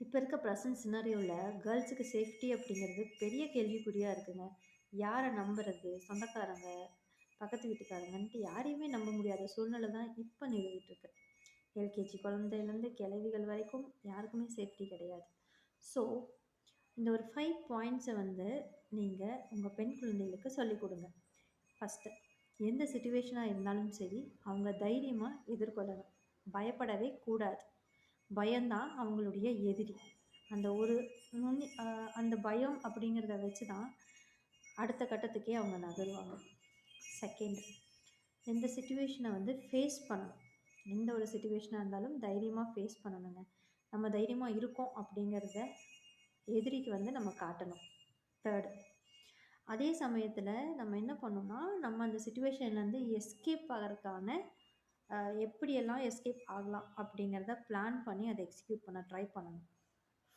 இப்போ இருக்க present சினாரியோவில் கேர்ள்ஸுக்கு safety அப்படிங்கிறது பெரிய கேள்விக்குறியாக இருக்குங்க. யாரை நம்புறது? சொந்தக்காரங்க, பக்கத்து வீட்டுக்காரங்கன்ட்டு யாரையுமே நம்ப முடியாத சூழ்நிலை தான் இப்போ நிலவிட்டு இருக்கு. எல்கேஜி குழந்தையிலேருந்து கிழவிகள் வரைக்கும் யாருக்குமே சேஃப்டி கிடையாது. ஸோ இந்த ஒரு 5 பாயிண்ட்ஸை வந்து நீங்கள் உங்கள் பெண் குழந்தைகளுக்கு சொல்லிக் கொடுங்க. ஃபஸ்ட்டு, எந்த சுச்சுவேஷனாக இருந்தாலும் சரி அவங்க தைரியமாக எதிர்கொள்ளணும். பயப்படவே கூடாது. பயம்தான் அவங்களுடைய எதிரி. அந்த ஒரு அந்த பயம் அப்படிங்கிறத வச்சு தான் அடுத்த கட்டத்துக்கே அவங்க நகருவாங்க. செகண்ட், எந்த சிச்சுவேஷனை வந்து ஃபேஸ் பண்ணணும். எந்த ஒரு சிச்சுவேஷனாக இருந்தாலும் தைரியமாக ஃபேஸ் பண்ணணுங்க. நம்ம தைரியமாக இருக்கோம் அப்படிங்கிறத எதிரிக்கு வந்து நம்ம காட்டணும். தேர்டு, அதே சமயத்தில் நம்ம என்ன பண்ணோம்னா நம்ம அந்த சிச்சுவேஷன்லேருந்து எஸ்கேப் ஆகிறதுக்கான எப்படியெல்லாம் எஸ்கேப் ஆகலாம் அப்படிங்கிறத பிளான் பண்ணி அதை எக்ஸிக்யூட் பண்ண ட்ரை பண்ணணும்.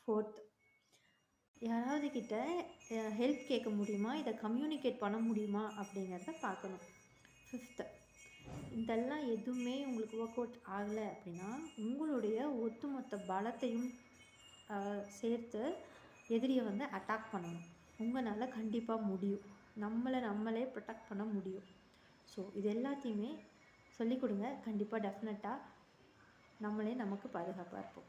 ஃபோர்த், யாராவது கிட்ட ஹெல்ப் கேட்க முடியுமா, இதை கம்யூனிகேட் பண்ண முடியுமா அப்படிங்கிறத பார்க்கணும். ஃபிஃப்த்து, இதெல்லாம் எதுவுமே உங்களுக்கு ஒர்க் அவுட் ஆகலை அப்படின்னா உங்களுடைய ஒட்டுமொத்த பலத்தையும் சேர்த்து எதிரியை வந்து அட்டாக் பண்ணணும். உங்களால் கண்டிப்பாக முடியும். நம்மளே ப்ரொடெக்ட் பண்ண முடியும். ஸோ இது எல்லாத்தையுமே சொல்லிக் கொடுங்க. கண்டிப்பாக டெஃபினட்டாக நம்மளே நமக்கு பாதுகாப்பாக இருப்போம்.